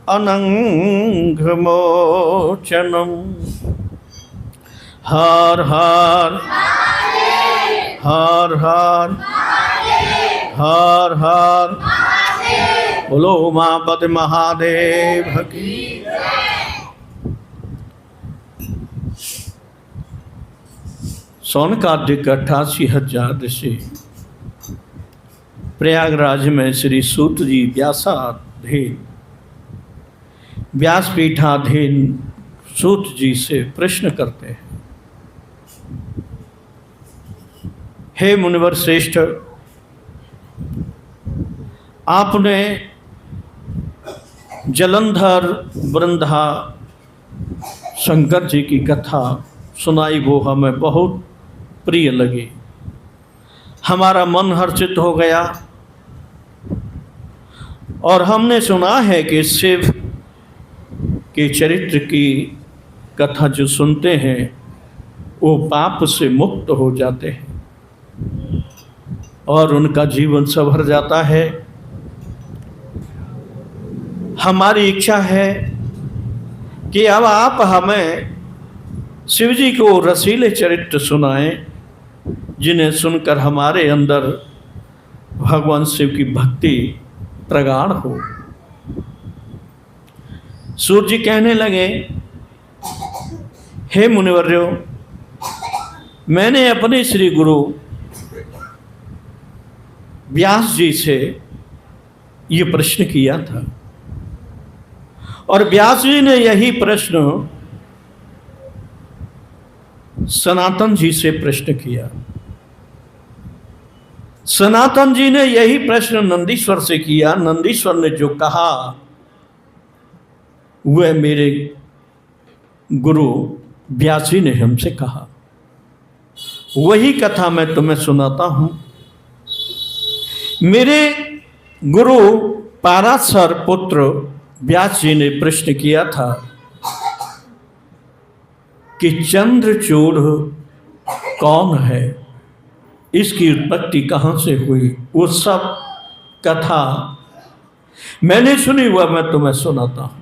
अनंघमोचनम। हर हर हर हर हर हर। बोलो उमापति महादेव की। सौनकादिक 88,000 से प्रयागराज में श्री सूत जी व्यासाधीन व्यासपीठाधीन सूत जी से प्रश्न करते हैं, हे मुनिवर श्रेष्ठ, आपने जलंधर वृंदा शंकर जी की कथा सुनाई, वो हमें बहुत प्रिय लगी, हमारा मन हर्षित हो गया। और हमने सुना है कि शिव के चरित्र की कथा जो सुनते हैं वो पाप से मुक्त हो जाते हैं और उनका जीवन संवर जाता है। हमारी इच्छा है कि अब आप हमें शिव जी को रसीले चरित्र सुनाएं, जिन्हें सुनकर हमारे अंदर भगवान शिव की भक्ति प्रगाढ़ हो। सूर्य जी कहने लगे, हे मुनिवर्यो, मैंने अपने श्री गुरु व्यास जी से ये प्रश्न किया था और व्यास जी ने यही प्रश्न सनातन जी से प्रश्न किया। सनातन जी ने यही प्रश्न नंदीश्वर से किया। नंदीश्वर ने जो कहा वह मेरे गुरु व्यास जी ने हमसे कहा, वही कथा मैं तुम्हें सुनाता हूं। मेरे गुरु पाराशर पुत्र व्यास जी ने प्रश्न किया था कि चंद्रचूड़ कौन है, इसकी उत्पत्ति कहाँ से हुई, वो सब कथा मैंने सुनी, हुआ मैं तुम्हें सुनाता हूं।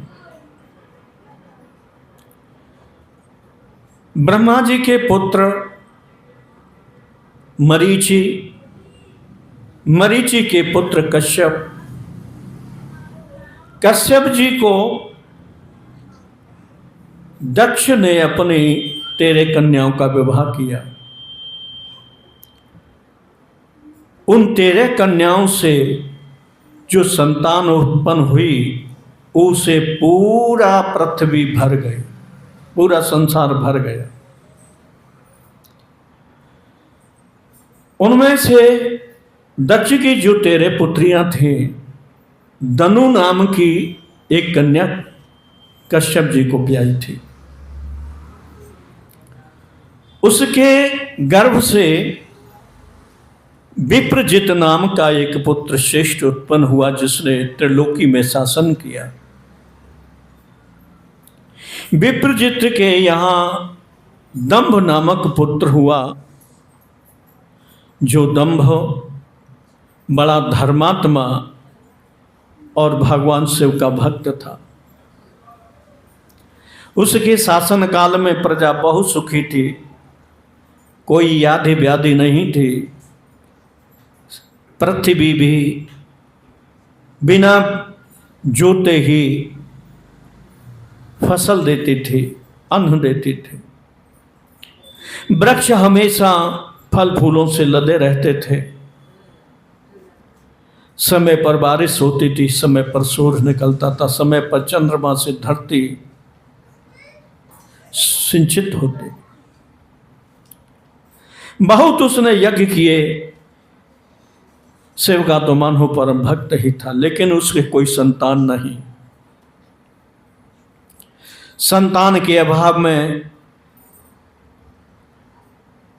ब्रह्मा जी के पुत्र मरीचि, मरीचि के पुत्र कश्यप, कश्यप जी को दक्ष ने अपनी 13 कन्याओं का विवाह किया। उन 13 कन्याओं से जो संतान उत्पन्न हुई उसे पूरा पृथ्वी भर गई, पूरा संसार भर गया। उनमें से दक्ष की जो 13 पुत्रियां थीं, दनु नाम की एक कन्या कश्यप जी को ब्याही थी। उसके गर्भ से विप्रजित नाम का एक पुत्र श्रेष्ठ उत्पन्न हुआ, जिसने त्रिलोकी में शासन किया। विप्रजित के यहाँ दंभ नामक पुत्र हुआ, जो दंभ बड़ा धर्मात्मा और भगवान शिव का भक्त था। उसके शासन काल में प्रजा बहुत सुखी थी, कोई व्याधि व्याधि नहीं थी। पृथ्वी भी बिना जोते ही फसल देती थी, अन्न देती थी। वृक्ष हमेशा फल फूलों से लदे रहते थे। समय पर बारिश होती थी, समय पर सूर्य निकलता था, समय पर चंद्रमा से धरती सिंचित होती। बहुत उसने यज्ञ किए, शिव का तो मानो परम भक्त ही था, लेकिन उसके कोई संतान नहीं। संतान के अभाव में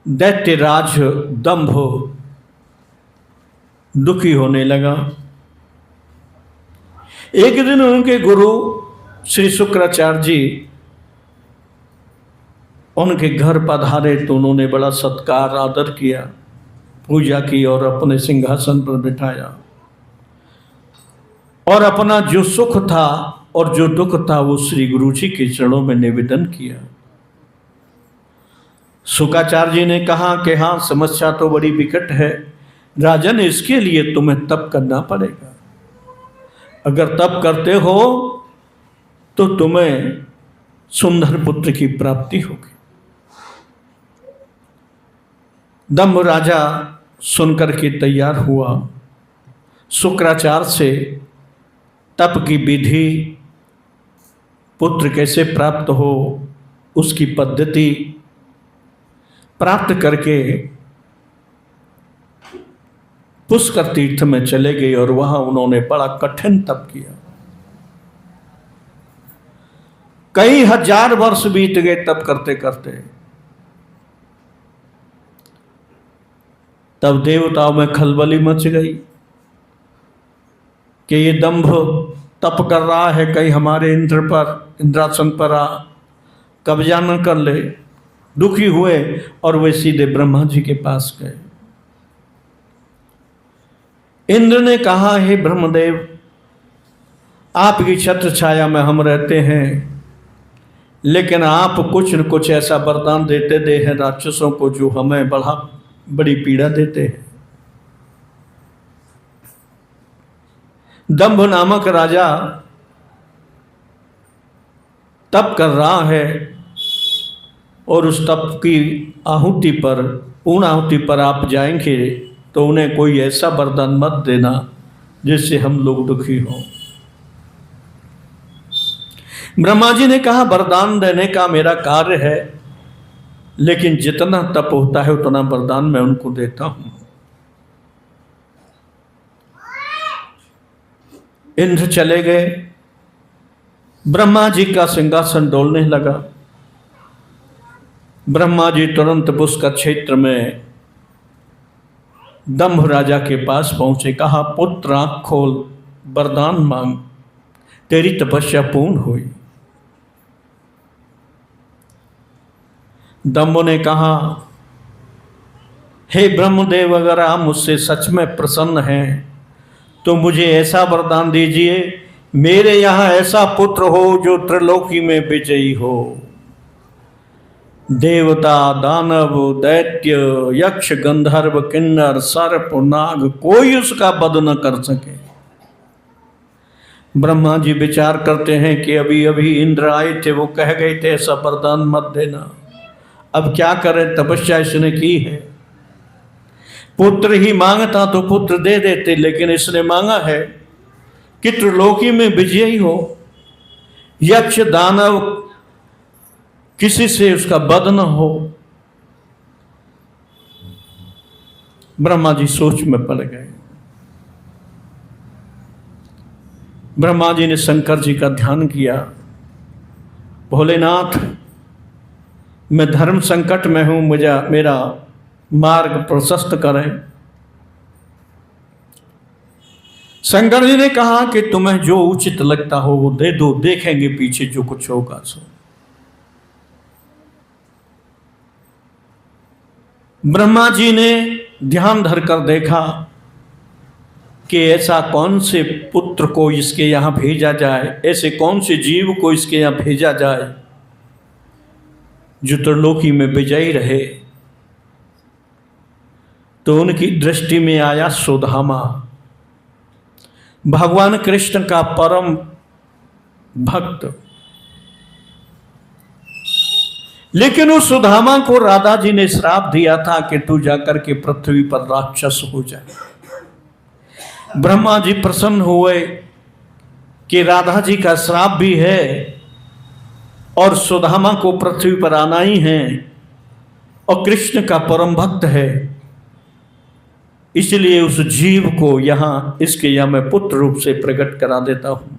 दैत्यराज दंभ दुखी होने लगा। एक दिन उनके गुरु श्री शुक्राचार्य जी उनके घर पधारे तो उन्होंने बड़ा सत्कार आदर किया, पूजा की और अपने सिंहासन पर बिठाया। और अपना जो सुख था और जो दुख था वो श्री गुरु जी के चरणों में निवेदन किया। शुकाचार्य जी ने कहा कि हाँ, समस्या तो बड़ी विकट है राजन, इसके लिए तुम्हें तप करना पड़ेगा। अगर तप करते हो तो तुम्हें सुंदर पुत्र की प्राप्ति होगी। दंभ राजा सुनकर के तैयार हुआ। शुक्राचार्य से तप की विधि, पुत्र कैसे प्राप्त हो उसकी पद्धति प्राप्त करके पुष्कर तीर्थ में चले गए और वहां उन्होंने बड़ा कठिन तप किया। कई हजार वर्ष बीत गए तप करते करते। तब देवताओं में खलबली मच गई कि ये दंभ तप कर रहा है, कहीं हमारे इंद्र पर, इंद्रासन पर आ कब्जा न कर ले। दुखी हुए और वे सीधे ब्रह्मा जी के पास गए। इंद्र ने कहा, हे ब्रह्मदेव, आपकी छत्र छाया में हम रहते हैं, लेकिन आप कुछ न कुछ ऐसा वरदान देते दे हैं राक्षसों को जो हमें बड़ी पीड़ा देते हैं। दंभ नामक राजा तप कर रहा है और उस तप की आहुति पर, पूर्ण आहुति पर आप जाएंगे तो उन्हें कोई ऐसा वरदान मत देना जिससे हम लोग दुखी हों। ब्रह्मा जी ने कहा, वरदान देने का मेरा कार्य है, लेकिन जितना तप होता है उतना वरदान मैं उनको देता हूं। इंद्र चले गए। ब्रह्मा जी का सिंहासन डोलने लगा। ब्रह्मा जी तुरंत पुष्कर क्षेत्र में दंभ राजा के पास पहुंचे। कहा, पुत्र आँख खोल, वरदान मांग, तेरी तपस्या पूर्ण हुई। दंभ ने कहा, हे ब्रह्मदेव, अगर आप मुझसे सच में प्रसन्न हैं तो मुझे ऐसा वरदान दीजिए, मेरे यहाँ ऐसा पुत्र हो जो त्रिलोकी में विजयी हो। देवता, दानव, दैत्य, यक्ष, गंधर्व, किन्नर, सर्प, नाग, कोई उसका वध न कर सके। ब्रह्मा जी विचार करते हैं कि अभी अभी इंद्र आए थे, वो कह गए थे ऐसा वरदान मत देना। अब क्या करें, तपस्या इसने की है। पुत्र ही मांगता तो पुत्र दे देते, लेकिन इसने मांगा है कि त्रिलोकी में विजयी हो, यक्ष दानव किसी से उसका वध न हो। ब्रह्मा जी सोच में पड़ गए। ब्रह्मा जी ने शंकर जी का ध्यान किया। भोलेनाथ, मैं धर्म संकट में हूं, मुझे मेरा मार्ग प्रशस्त करें। शंकर जी ने कहा कि तुम्हें जो उचित लगता हो वो दे दो, देखेंगे पीछे जो कुछ होगा सो। ब्रह्मा जी ने ध्यान धरकर देखा कि ऐसा कौन से पुत्र को इसके यहां भेजा जाए, ऐसे कौन से जीव को इसके यहां भेजा जाए जो त्रिलोकी में विजयी रहे। तो उनकी दृष्टि में आया सुदामा, भगवान कृष्ण का परम भक्त। लेकिन उस सुदामा को राधा जी ने श्राप दिया था कि तू जाकर के पृथ्वी पर राक्षस हो जाए। ब्रह्मा जी प्रसन्न हुए कि राधा जी का श्राप भी है और सुदामा को पृथ्वी पर आना ही है और कृष्ण का परम भक्त है, इसलिए उस जीव को इसके यहां मैं पुत्र रूप से प्रकट करा देता हूं।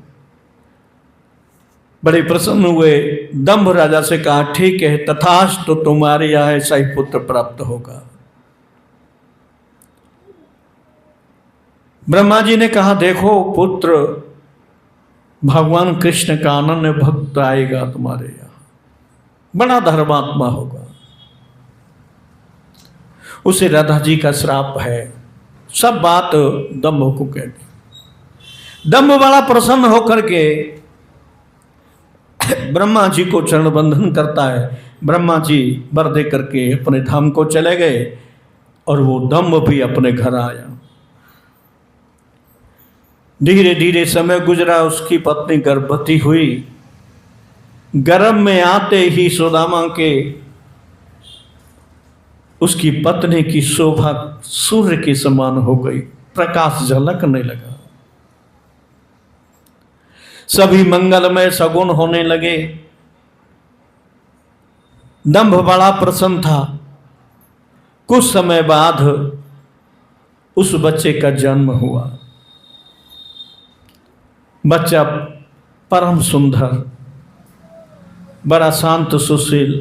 बड़े प्रसन्न हुए। दंभ राजा से कहा, ठीक है, तथास्तु, तो तुम्हारे यहां ऐसा ही पुत्र प्राप्त होगा। ब्रह्मा जी ने कहा, देखो पुत्र, भगवान कृष्ण का अनन्य भक्त आएगा तुम्हारे यहां, बड़ा धर्मात्मा होगा। उसे राधा जी का श्राप है। सब बात दंभ को कह दी। दम्भ बड़ा प्रसन्न होकर के ब्रह्मा जी को चरण बंधन करता है। ब्रह्मा जी वर दे करके अपने धाम को चले गए और वो दम्भ भी अपने घर आया। धीरे धीरे समय गुजरा, उसकी पत्नी गर्भवती हुई। गर्भ में आते ही सुदामा के उसकी पत्नी की शोभा सूर्य के समान हो गई, प्रकाश झलकने लगा। सभी मंगलमय सगुन होने लगे। दंभ बड़ा प्रसन्न था। कुछ समय बाद उस बच्चे का जन्म हुआ। बच्चा परम सुंदर, बड़ा शांत सुशील।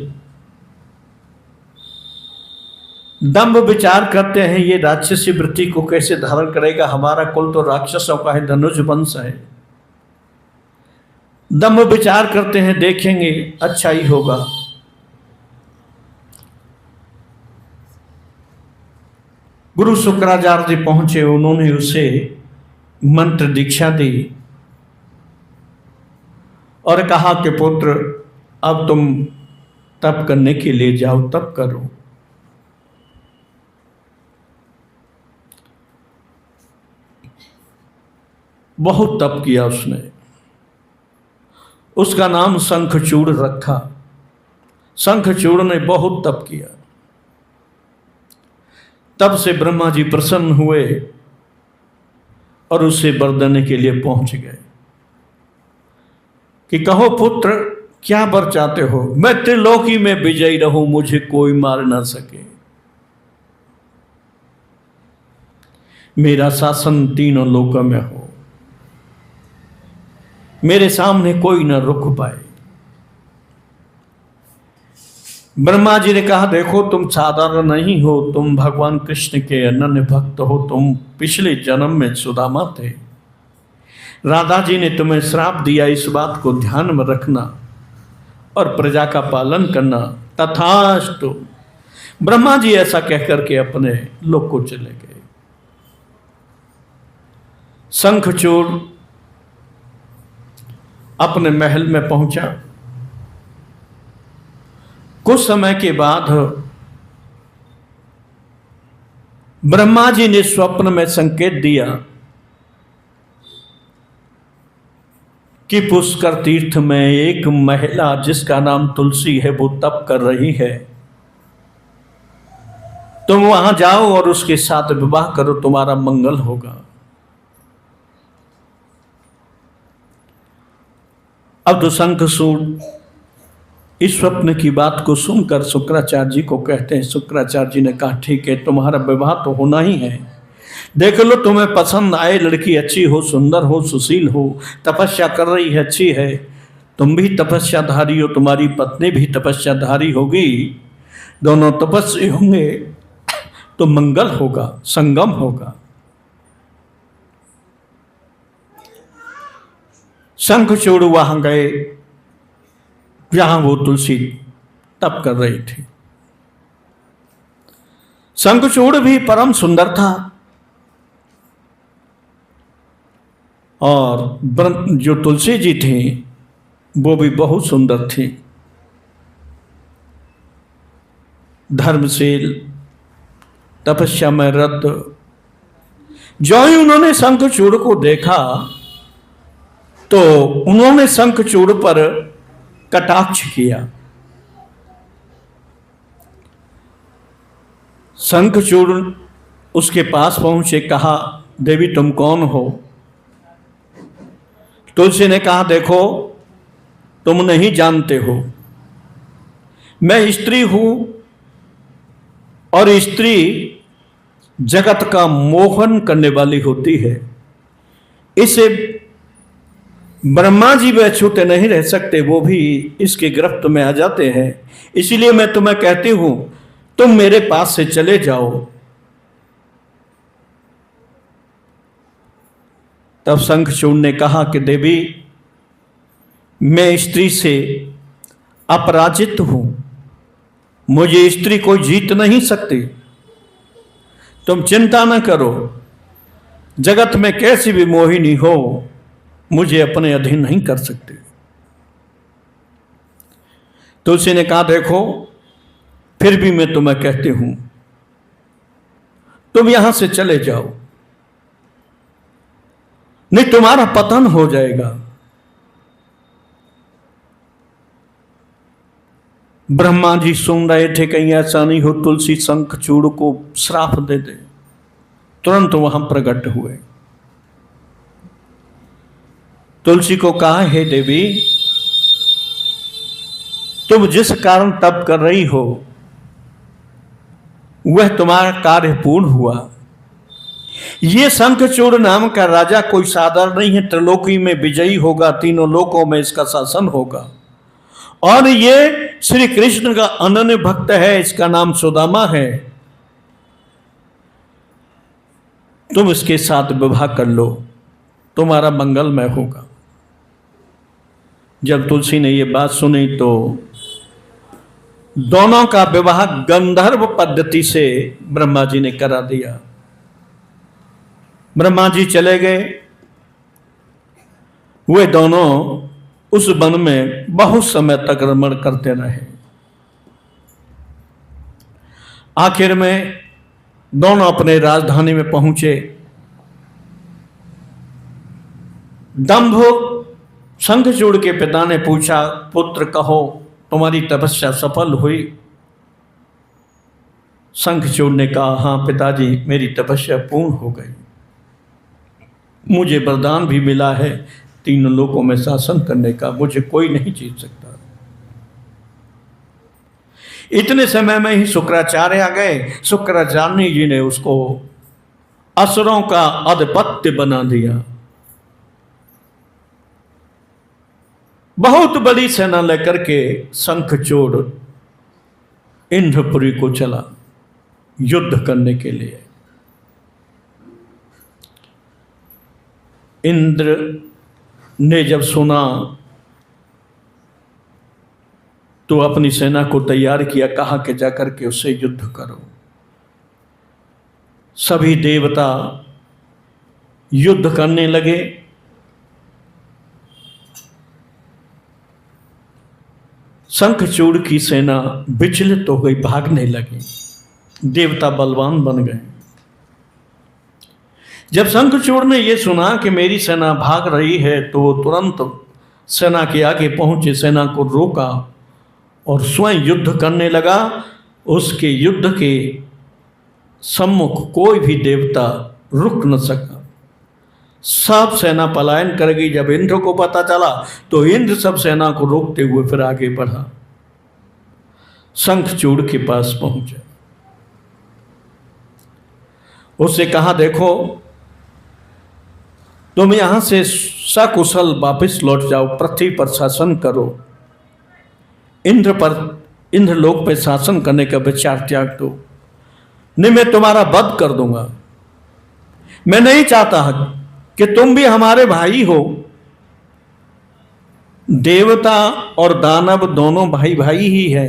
दंभ विचार करते हैं ये राक्षसी वृत्ति को कैसे धारण करेगा, हमारा कुल तो राक्षसों का है, धनुष वंश है। दंभ विचार करते हैं देखेंगे अच्छा ही होगा। गुरु शुक्राचार्य जी पहुंचे, उन्होंने उसे मंत्र दीक्षा दी और कहा कि पुत्र अब तुम तप करने के लिए जाओ, तप करो। बहुत तप किया उसने। उसका नाम शंखचूड़ रखा। शंखचूड़ ने बहुत तप किया। तब से ब्रह्मा जी प्रसन्न हुए और उसे वर देने के लिए पहुंच गए कि कहो पुत्र क्या वर चाहते हो? मैं त्रिलोकी में विजयी रहूं, मुझे कोई मार ना सके, मेरा शासन तीनों लोकों में हो, मेरे सामने कोई न रुक पाए। ब्रह्मा जी ने कहा देखो तुम साधारण नहीं हो, तुम भगवान कृष्ण के अनन्य भक्त हो, तुम पिछले जन्म में सुदामा थे। राधा जी ने तुम्हें श्राप दिया, इस बात को ध्यान में रखना और प्रजा का पालन करना। तथास्तु। ब्रह्मा जी ऐसा कहकर के अपने लोक को चले गए। शंखचूड़ अपने महल में पहुंचा। कुछ समय के बाद ब्रह्मा जी ने स्वप्न में संकेत दिया कि पुष्कर तीर्थ में एक महिला जिसका नाम तुलसी है वो तप कर रही है, तुम वहां जाओ और उसके साथ विवाह करो, तुम्हारा मंगल होगा। अब तो शंखचूड़ इस स्वप्न की बात को सुनकर शुक्राचार्य जी को कहते हैं। शुक्राचार्य जी ने कहा ठीक है, तुम्हारा विवाह तो होना ही है। देख लो तुम्हें पसंद आए, लड़की अच्छी हो, सुंदर हो, सुशील हो, तपस्या कर रही है, अच्छी है, तुम भी तपस्याधारी हो, तुम्हारी पत्नी भी तपस्याधारी होगी, दोनों तपस्वी होंगे तो मंगल होगा, संगम होगा। शंखचूड़ वहां गए जहां वो तुलसी तप कर रही थी। शंखचूड़ भी परम सुंदर था और जो तुलसी जी थी वो भी बहुत सुंदर थी, धर्मशील, तपस्या में रत। जो ही उन्होंने शंखचूड़ को देखा तो उन्होंने शंखचूड़ पर कटाक्ष किया। शंखचूड़ उसके पास पहुंचे, कहा देवी तुम कौन हो? तुलसी ने कहा देखो तुम नहीं जानते हो, मैं स्त्री हूं और स्त्री जगत का मोहन करने वाली होती है, इसे ब्रह्मा जी वे छूते नहीं रह सकते, वो भी इसके गिरफ्त में आ जाते हैं। इसलिए मैं तुम्हें कहती हूं तुम मेरे पास से चले जाओ। तब शंखचूड़ ने कहा कि देवी मैं स्त्री से अपराजित हूं, मुझे स्त्री कोई जीत नहीं सकती, तुम चिंता न करो, जगत में कैसी भी मोहिनी हो मुझे अपने अधीन नहीं कर सकते। तुलसी ने कहा, देखो फिर भी मैं तुम्हें कहती हूं, तुम यहां से चले जाओ, नहीं तुम्हारा पतन हो जाएगा। ब्रह्मा जी सुन रहे थे, कहीं ऐसा नहीं हो तुलसी शंखचूड़ को श्राप दे दे। तुरंत वहां प्रकट हुए, तुलसी को कहा, हे देवी, तुम जिस कारण तप कर रही हो वह तुम्हारा कार्य पूर्ण हुआ। ये शंखचूड़ नाम का राजा कोई साधारण नहीं है, त्रिलोकी में विजयी होगा, तीनों लोकों में इसका शासन होगा। और ये श्री कृष्ण का अनन्य भक्त है, इसका नाम सुदामा है। तुम इसके साथ विवाह कर लो, तुम्हारा मंगलमय होगा। जब तुलसी ने ये बात सुनी तो दोनों का विवाह गंधर्व पद्धति से ब्रह्मा जी ने करा दिया। ब्रह्मा जी चले गए, वे दोनों उस वन में बहुत समय तक रमण करते रहे। आखिर में दोनों अपने राजधानी में पहुंचे। दंभ शंखचूड़ के पिता ने पूछा, पुत्र कहो तुम्हारी तपस्या सफल हुई? शंखचूड़ ने कहा, हाँ पिताजी, मेरी तपस्या पूर्ण हो गई, मुझे वरदान भी मिला है तीनों लोकों में शासन करने का, मुझे कोई नहीं जीत सकता। इतने समय में ही शुक्राचार्य आ गए। शुक्राचार्य जी ने उसको असुरों का अधिपत्य बना दिया। बहुत बड़ी सेना लेकर के शंखचूड़ इंद्रपुरी को चला युद्ध करने के लिए। इंद्र ने जब सुना तो अपनी सेना को तैयार किया, कहा कि जाकर के उससे युद्ध करो। सभी देवता युद्ध करने लगे। शंखचूड़ की सेना विचलित हो गई, भागने लगी। देवता बलवान बन गए। जब शंखचूड़ ने यह सुना कि मेरी सेना भाग रही है तो वो तुरंत सेना के आगे पहुंचे, सेना को रोका और स्वयं युद्ध करने लगा। उसके युद्ध के सम्मुख कोई भी देवता रुक न सका। सब सेना पलायन कर गई। जब इंद्र को पता चला तो इंद्र सब सेना को रोकते हुए फिर आगे बढ़ा, शंखचूड़ के पास पहुंचा। उससे कहा, देखो तुम यहां से सकुशल वापस लौट जाओ, पृथ्वी पर शासन करो, इंद्रलोक पर शासन करने का विचार त्याग दो, नहीं मैं तुम्हारा वध कर दूंगा। मैं नहीं चाहता कि तुम भी हमारे भाई हो। देवता और दानव दोनों भाई भाई ही है।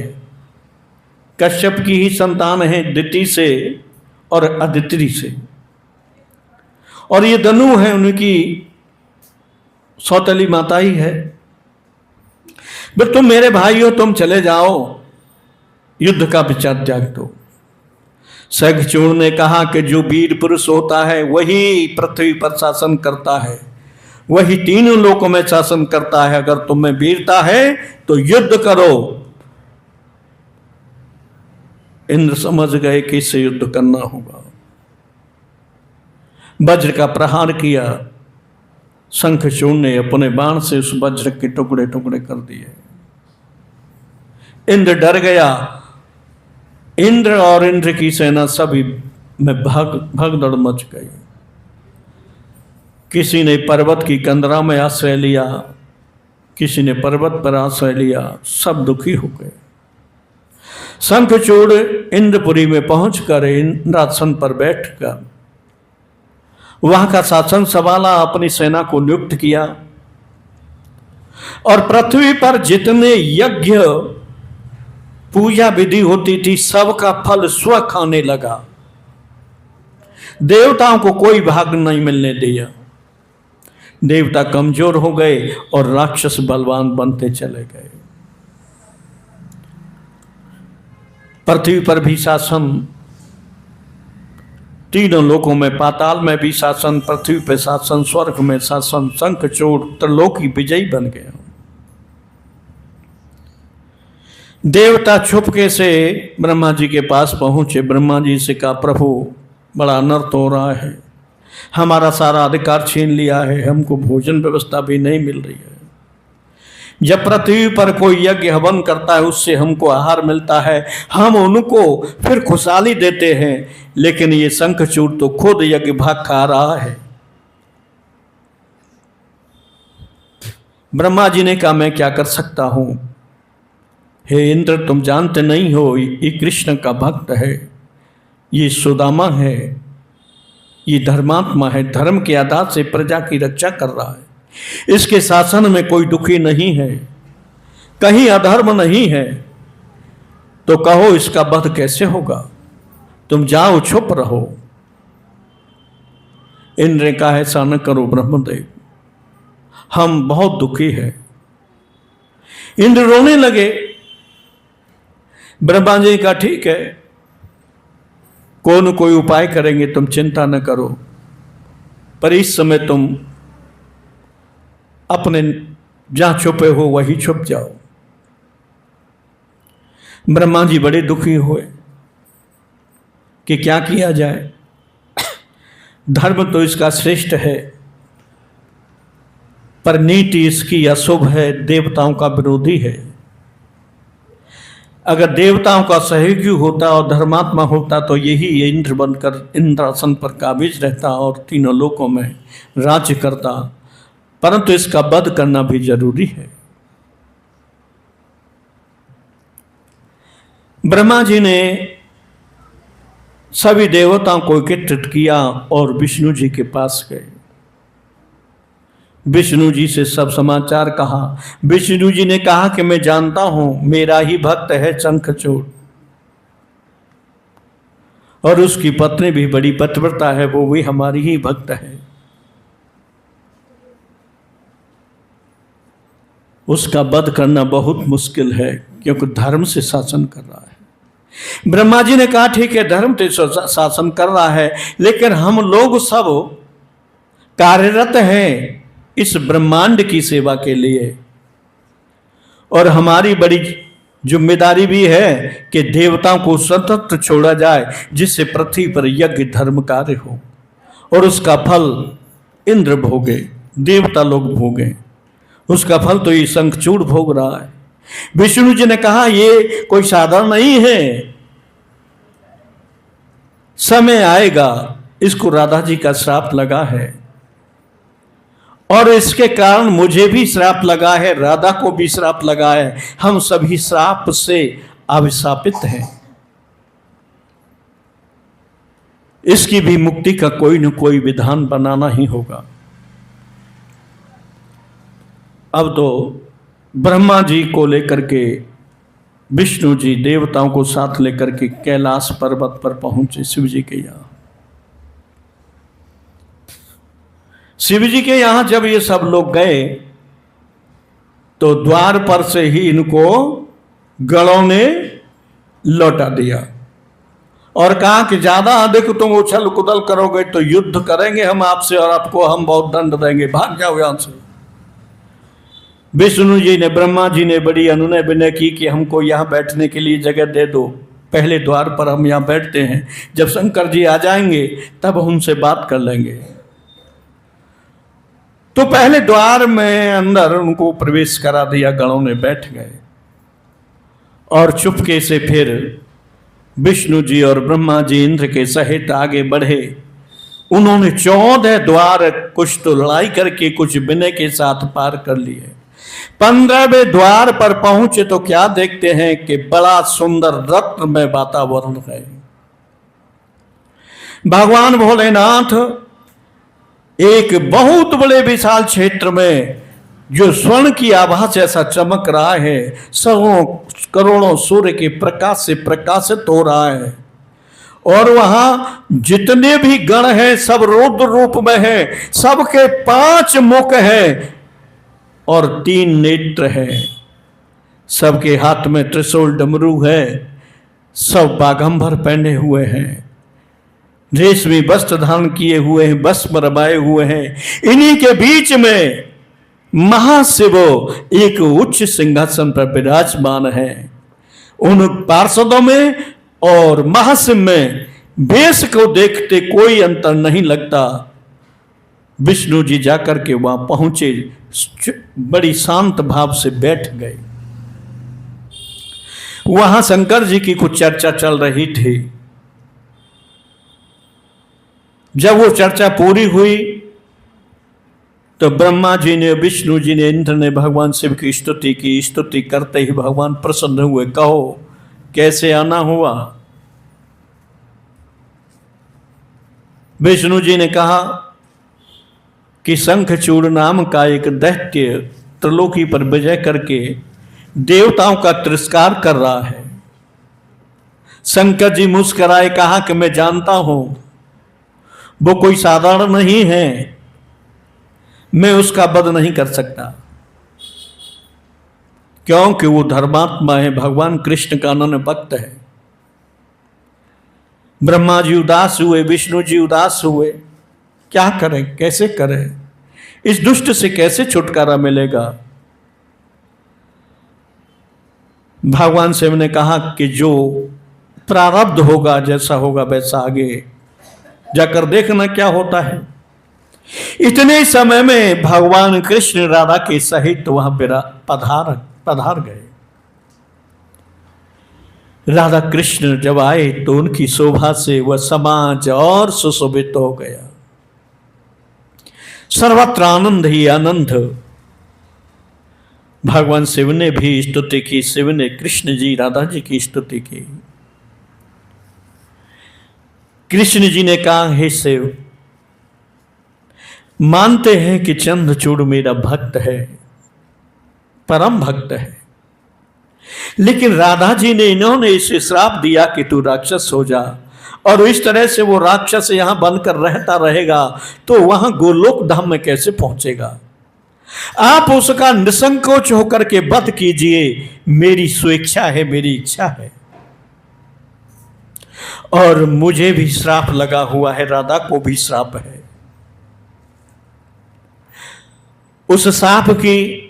कश्यप की ही संतान है, दिति से और अदिति से, और ये धनु है उनकी सौतेली माता ही है। बस तुम मेरे भाई हो, तुम चले जाओ, युद्ध का विचार त्याग दो। शंखचूड़ ने कहा कि जो वीर पुरुष होता है वही पृथ्वी पर शासन करता है, वही तीनों लोकों में शासन करता है। अगर तुम्हें वीरता है तो युद्ध करो। इंद्र समझ गए कि इससे युद्ध करना होगा। वज्र का प्रहार किया। शंखचूड़ ने अपने बाण से उस वज्र के टुकड़े टुकड़े कर दिए। इंद्र डर गया। इंद्र और इंद्र की सेना सभी में भगदड़ मच गई। किसी ने पर्वत की कंदरा में आश्रय लिया, किसी ने पर्वत पर आश्रय लिया, सब दुखी हो गए। शंखचूड़ इंद्रपुरी में पहुंचकर इंद्रासन पर बैठकर वहां का शासन संभाला, अपनी सेना को नियुक्त किया और पृथ्वी पर जितने यज्ञ पूजा विधि होती थी सबका फल स्व खाने लगा। देवताओं को कोई भाग नहीं मिलने दिया। देवता कमजोर हो गए और राक्षस बलवान बनते चले गए। पृथ्वी पर भी शासन, तीनों लोकों में, पाताल में भी शासन, पृथ्वी पर शासन, स्वर्ग में शासन, शंखचूड़ त्रिलोकी विजयी बन गए। देवता छुपके से ब्रह्मा जी के पास पहुंचे। ब्रह्मा जी से कहा, प्रभु बड़ा अनर्थ हो रहा है, हमारा सारा अधिकार छीन लिया है, हमको भोजन व्यवस्था भी नहीं मिल रही है। जब पृथ्वी पर कोई यज्ञ हवन करता है उससे हमको आहार मिलता है, हम उनको फिर खुशहाली देते हैं, लेकिन ये शंखचूड़ तो खुद यज्ञ भाग खा रहा है। ब्रह्मा जी ने कहा, मैं क्या कर सकता हूं? हे इंद्र, तुम जानते नहीं हो, ये कृष्ण का भक्त है, ये सुदामा है, ये धर्मात्मा है, धर्म के आधार से प्रजा की रक्षा कर रहा है, इसके शासन में कोई दुखी नहीं है, कहीं अधर्म नहीं है, तो कहो इसका वध कैसे होगा? तुम जाओ, छुप रहो। इंद्र ने कहा, ऐसा न करो ब्रह्मदेव, हम बहुत दुखी हैं। इंद्र रोने लगे। ब्रह्मा जी का, ठीक है, कोई न कोई उपाय करेंगे, तुम चिंता न करो, पर इस समय तुम अपने जहां छुपे हो वहीं छुप जाओ। ब्रह्मा जी बड़े दुखी हुए कि क्या किया जाए। धर्म तो इसका श्रेष्ठ है, पर नीति इसकी अशुभ है, देवताओं का विरोधी है। अगर देवताओं का सहयोगी होता और धर्मात्मा होता तो यही इंद्र बनकर इंद्रासन पर काबिज रहता और तीनों लोकों में राज्य करता, परंतु इसका वध करना भी जरूरी है। ब्रह्मा जी ने सभी देवताओं को एकत्रित किया और विष्णु जी के पास गए। विष्णु जी से सब समाचार कहा। विष्णु जी ने कहा कि मैं जानता हूं, मेरा ही भक्त है शंखचूड़, और उसकी पत्नी भी बड़ी पतिव्रता है, वो भी हमारी ही भक्त है। उसका वध करना बहुत मुश्किल है, क्योंकि धर्म से शासन कर रहा है। ब्रह्मा जी ने कहा, ठीक है, धर्म से शासन कर रहा है, लेकिन हम लोग सब कार्यरत हैं इस ब्रह्मांड की सेवा के लिए, और हमारी बड़ी जिम्मेदारी भी है कि देवताओं को स्वतंत्र छोड़ा जाए, जिससे पृथ्वी पर यज्ञ धर्म कार्य हो, और उसका फल इंद्र भोगे, देवता लोग भोगे। उसका फल तो ये शंखचूड़ भोग रहा है। विष्णु जी ने कहा, ये कोई साधारण नहीं है, समय आएगा, इसको राधा जी का श्राप लगा है, और इसके कारण मुझे भी श्राप लगा है, राधा को भी श्राप लगा है, हम सभी श्राप से अभिशापित हैं। इसकी भी मुक्ति का कोई न कोई विधान बनाना ही होगा। अब तो ब्रह्मा जी को लेकर के विष्णु जी देवताओं को साथ लेकर के कैलाश पर्वत पर पहुंचे शिव जी के यहाँ। शिव जी के यहाँ जब ये सब लोग गए तो द्वार पर से ही इनको गणों ने लौटा दिया और कहा कि ज्यादा अधिक तुम उछल कुदल करोगे तो युद्ध करेंगे हम आपसे, और आपको हम बहुत दंड देंगे, भाग जाओ यहां से। विष्णु जी ने, ब्रह्मा जी ने बड़ी अनुनय विनय की कि हमको यहाँ बैठने के लिए जगह दे दो, पहले द्वार पर हम यहाँ बैठते हैं, जब शंकर जी आ जाएंगे तब उनसे बात कर लेंगे। तो पहले द्वार में अंदर उनको प्रवेश करा दिया, गणों ने बैठ गए, और चुपके से फिर विष्णु जी और ब्रह्मा जी इंद्र के सहित आगे बढ़े। उन्होंने 14 द्वार कुछ तो लड़ाई करके कुछ विनय के साथ पार कर लिए। 15वें द्वार पर पहुंचे तो क्या देखते हैं कि बड़ा सुंदर रत्नमय वातावरण है। भगवान भोलेनाथ एक बहुत बड़े विशाल क्षेत्र में जो स्वर्ण की आभा से ऐसा चमक रहा है, सौ करोड़ों सूर्य के प्रकाश से प्रकाशित हो रहा है, और वहां जितने भी गण हैं सब रुद्र रूप में हैं, सबके 5 मुख हैं और 3 नेत्र हैं, सबके हाथ में त्रिशूल डमरू है, सब बागंबर पहने हुए हैं, रेशमी वस्त्र धारण किए हुए हैं, भस्म रमाए हुए हैं। इन्हीं के बीच में महाशिव एक उच्च सिंहासन पर विराजमान है। उन पार्षदों में और महाशिव में वेश को देखते कोई अंतर नहीं लगता। विष्णु जी जाकर के वहां पहुंचे, बड़ी शांत भाव से बैठ गए। वहां शंकर जी की कुछ चर्चा चल रही थी। जब वो चर्चा पूरी हुई तो ब्रह्मा जी ने, विष्णु जी ने, इंद्र ने भगवान शिव की स्तुति की। स्तुति करते ही भगवान प्रसन्न हुए। कहो कैसे आना हुआ? विष्णु जी ने कहा कि शंखचूड़ नाम का एक दैत्य त्रिलोकी पर विजय करके देवताओं का तिरस्कार कर रहा है। शंकर जी मुस्कुराए, कहा कि मैं जानता हूं वो कोई साधारण नहीं है, मैं उसका वध नहीं कर सकता, क्योंकि वो धर्मात्मा है, भगवान कृष्ण का अनन्य भक्त है। ब्रह्मा जी उदास हुए, विष्णु जी उदास हुए। क्या करें, कैसे करें, इस दुष्ट से कैसे छुटकारा मिलेगा? भगवान शिव ने कहा कि जो प्रारब्ध होगा, जैसा होगा वैसा आगे जाकर देखना क्या होता है। इतने समय में भगवान कृष्ण राधा के सहित वहां पधार गए। राधा कृष्ण जब आए तो उनकी शोभा से वह समाज और सुशोभित हो गया। सर्वत्र आनंद ही आनंद। भगवान शिव ने भी स्तुति की, शिव ने कृष्ण जी राधा जी की स्तुति की। कृष्ण जी ने कहा, हे शिव, मानते हैं कि चंद्रचूड़ मेरा भक्त है, परम भक्त है, लेकिन राधा जी ने, इन्होंने इसे श्राप दिया कि तू राक्षस हो जा, और इस तरह से वो राक्षस यहां बनकर रहता रहेगा तो वहां गोलोक धाम में कैसे पहुंचेगा? आप उसका निसंकोच होकर के वध कीजिए, मेरी स्वेच्छा है, मेरी इच्छा है। और मुझे भी श्राप लगा हुआ है, राधा को भी श्राप है। उस श्राप की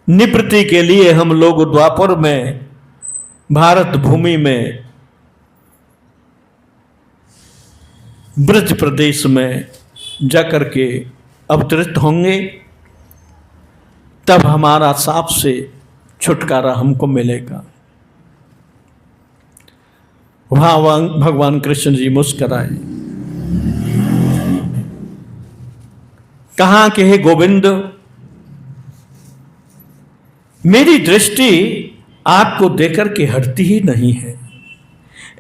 निवृत्ति के लिए हम लोग द्वापर में, भारत भूमि में, ब्रज प्रदेश में जाकर के अवतरित होंगे, तब हमारा श्राप से छुटकारा हमको मिलेगा। वहां भगवान कृष्ण जी मुस्कुराए, कहा कि हे गोविंद, मेरी दृष्टि आपको देकर के हटती ही नहीं है।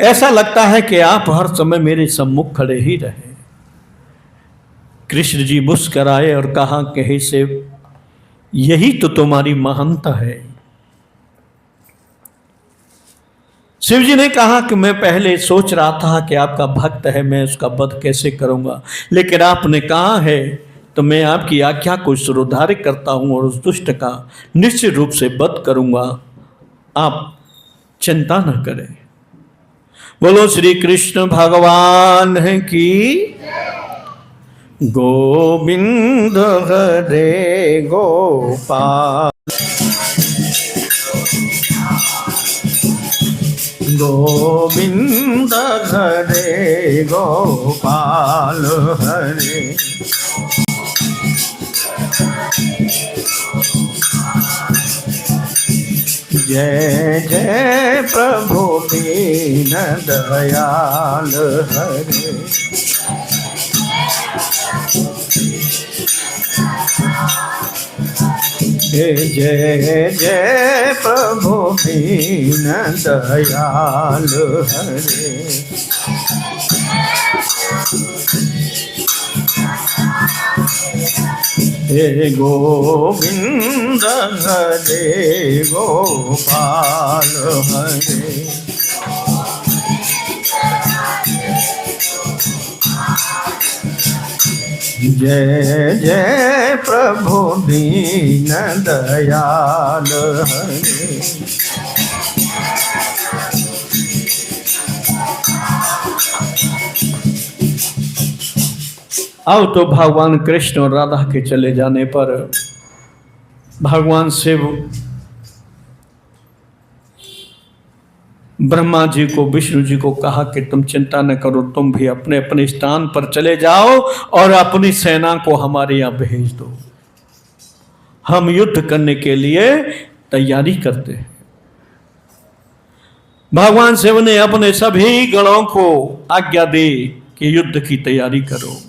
ऐसा लगता है कि आप हर समय मेरे सम्मुख खड़े ही रहे। कृष्ण जी मुस्कुराए और कहा कि हे शिव, यही तो तुम्हारी महानता है। शिव जी ने कहा कि मैं पहले सोच रहा था कि आपका भक्त है, मैं उसका वध कैसे करूंगा, लेकिन आपने कहा है तो मैं आपकी आज्ञा को शिरोधार्य करता हूं और उस दुष्ट का निश्चित रूप से वध करूंगा, आप चिंता न करें। बोलो श्री कृष्ण भगवान की। गोविंद हरे गोपाल, गोविंद हरे गोपाल हरे। जय जय प्रभु दीन दयाल हरे। जय जय प्रभु दीन दयाल हरे। हे गोविंद हरे गोपाल हरे। जय जय प्रभु दीन दयाल हरे। अब तो भगवान कृष्ण और राधा के चले जाने पर भगवान शिव ब्रह्मा जी को, विष्णु जी को कहा कि तुम चिंता न करो, तुम भी अपने अपने स्थान पर चले जाओ और अपनी सेना को हमारे यहां भेज दो, हम युद्ध करने के लिए तैयारी करते हैं। भगवान शिव ने अपने सभी गणों को आज्ञा दी कि युद्ध की तैयारी करो।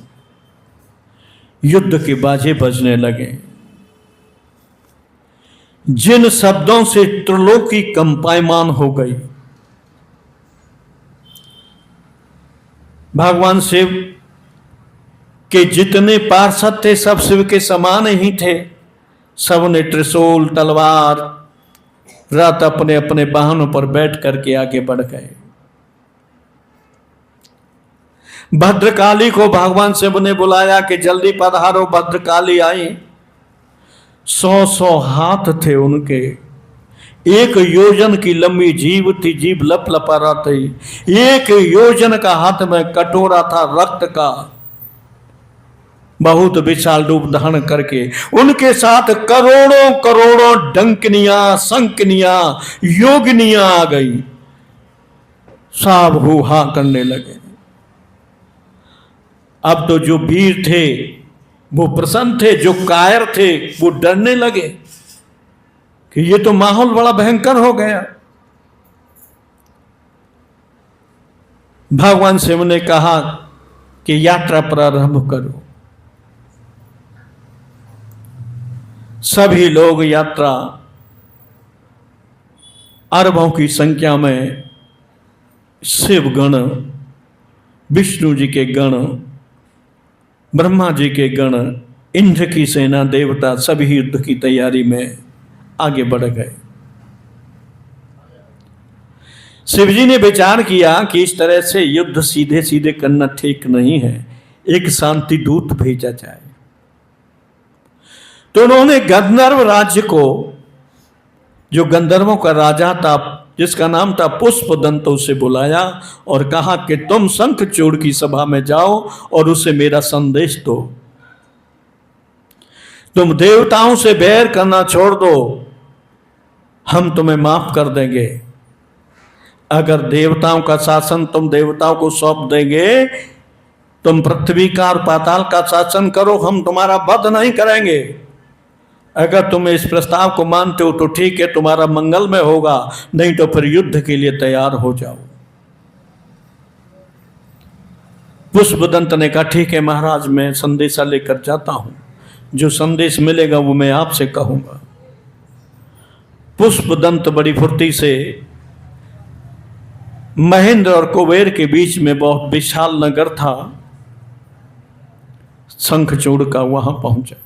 युद्ध के बाजे बजने लगे। जिन शब्दों से त्रिलोकी कंपायमान हो गई, भगवान शिव के जितने पार्षद थे सब शिव के समान ही थे। सब ने त्रिशूल, तलवार, रथ अपने अपने वाहनों पर बैठ करके आगे बढ़ गए। भद्रकाली को भगवान शिव ने बुलाया कि जल्दी पधारो। भद्रकाली आई। 100 हाथ थे उनके, 1 योजन की लंबी जीभ थी, जीभ लप लपा रहा थी। 1 योजन का हाथ में कटोरा था रक्त का, बहुत विशाल रूप धारण करके। उनके साथ करोड़ों करोड़ों डंकनियां, शंकनियां, योगिनियां आ गई। सब हुहा करने लगे। अब तो जो वीर थे वो प्रसन्न थे, जो कायर थे वो डरने लगे कि ये तो माहौल बड़ा भयंकर हो गया। भगवान शिव ने कहा कि यात्रा प्रारंभ करो। सभी लोग यात्रा, अरबों की संख्या में शिव गण, विष्णु जी के गण, ब्रह्मा जी के गण, इंद्र की सेना, देवता सभी युद्ध की तैयारी में आगे बढ़ गए। शिवजी ने विचार किया कि इस तरह से युद्ध सीधे सीधे करना ठीक नहीं है, एक शांति दूत भेजा जाए। तो उन्होंने गंधर्व राज्य को, जो गंधर्वों का राजा था, जिसका नाम था पुष्पदंत, उसे बुलाया और कहा कि तुम शंखचूड़ की सभा में जाओ और उसे मेरा संदेश दो। तुम देवताओं से बैर करना छोड़ दो, हम तुम्हें माफ कर देंगे। अगर देवताओं का शासन तुम देवताओं को सौंप देंगे, तुम पृथ्वी का और पाताल का शासन करो, हम तुम्हारा वध नहीं करेंगे। अगर तुम इस प्रस्ताव को मानते हो तो ठीक है, तुम्हारा मंगलमय होगा, नहीं तो फिर युद्ध के लिए तैयार हो जाओ। पुष्पदंत ने कहा ठीक है महाराज, मैं संदेशा लेकर जाता हूं, जो संदेश मिलेगा वो मैं आपसे कहूंगा। पुष्पदंत बड़ी फुर्ती से महेंद्र और कुबेर के बीच में बहुत विशाल नगर था शंखचूड़ का, वहां पहुंचा।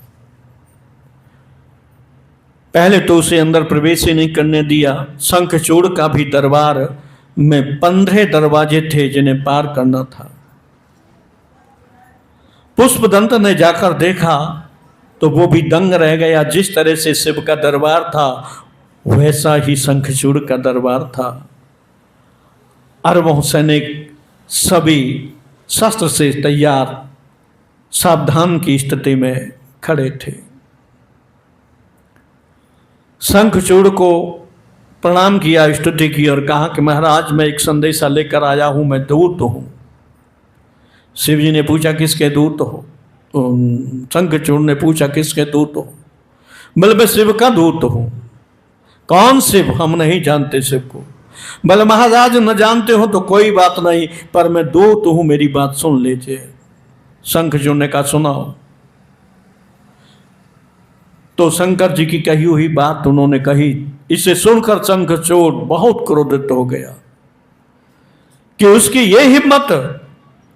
पहले तो उसे अंदर प्रवेश ही नहीं करने दिया। शंखचूड़ का भी दरबार में 15 दरवाजे थे जिन्हें पार करना था। पुष्पदंत ने जाकर देखा तो वो भी दंग रह गया। जिस तरह से शिव का दरबार था वैसा ही शंखचूड़ का दरबार था। अरबों सैनिक सभी शस्त्र से तैयार, सावधान की स्थिति में खड़े थे। शंखचूड़ को प्रणाम किया, स्तुति की और कहा कि महाराज मैं एक संदेशा लेकर आया हूं, मैं दूत हूं। शिव जी ने पूछा किसके दूत हो? शंखचूड़ ने पूछा किसके दूत हो? बोले मैं शिव का दूत हूं। कौन शिव? हम नहीं जानते शिव को। बोले महाराज न जानते हो तो कोई बात नहीं, पर मैं दूत हूं, मेरी बात सुन लीजिए। शंखचूड़ ने कहा सुनाओ। तो शंकर जी की कही हुई बात उन्होंने कही। इसे सुनकर शंखचूड़ बहुत क्रोधित हो गया कि उसकी ये हिम्मत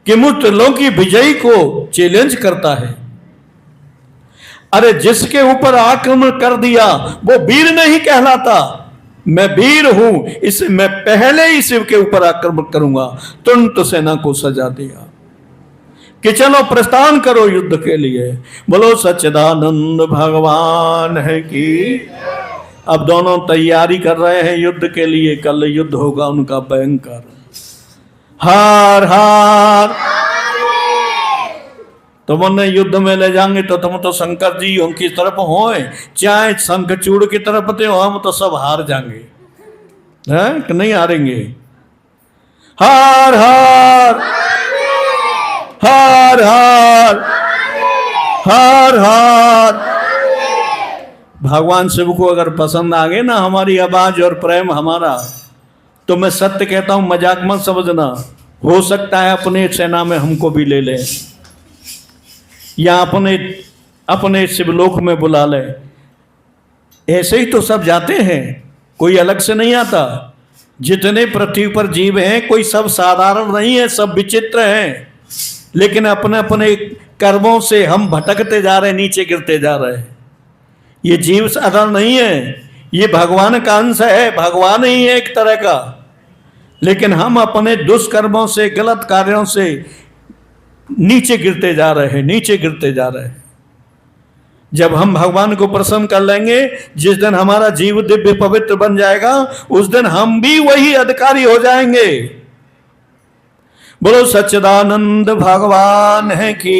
कि मुझ त्रिलोकी विजयी को चैलेंज करता है। अरे जिसके ऊपर आक्रमण कर दिया वो वीर नहीं कहलाता। मैं वीर हूं, इसे मैं पहले ही शिव के ऊपर आक्रमण करूंगा। तुरंत सेना को सजा दिया। कि चलो प्रस्थान करो युद्ध के लिए। बोलो सच्चिदानंद भगवान है कि अब दोनों तैयारी कर रहे हैं युद्ध के लिए। कल युद्ध होगा उनका भयंकर। हार हार तुम उन्हें युद्ध में ले जाएंगे तो तुम तो शंकर जी उनकी तरफ हो, चाहे शंखचूड़ की तरफ थे, हम तो सब हार जाएंगे, हैं कि नहीं हारेंगे? हार हार हार हार हार हार। भगवान शिव को अगर पसंद आ गए ना हमारी आवाज और प्रेम हमारा, तो मैं सत्य कहता हूं, मजाक मत समझना। हो सकता है अपने सेना में हमको भी ले ले, या अपने शिवलोक में बुला ले। ऐसे ही तो सब जाते हैं, कोई अलग से नहीं आता। जितने पृथ्वी पर जीव हैं कोई सब साधारण नहीं है, सब विचित्र हैं। लेकिन अपने अपने कर्मों से हम भटकते जा रहे हैं, नीचे गिरते जा रहे हैं। ये जीव साधारण नहीं है, ये भगवान का अंश है, भगवान ही है एक तरह का। लेकिन हम अपने दुष्कर्मों से, गलत कार्यों से नीचे गिरते जा रहे हैं, नीचे गिरते जा रहे हैं। जब हम भगवान को प्रसन्न कर लेंगे, जिस दिन हमारा जीव दिव्य पवित्र बन जाएगा, उस दिन हम भी वही अधिकारी हो जाएंगे। बोलो सच्चिदानंद भगवान है कि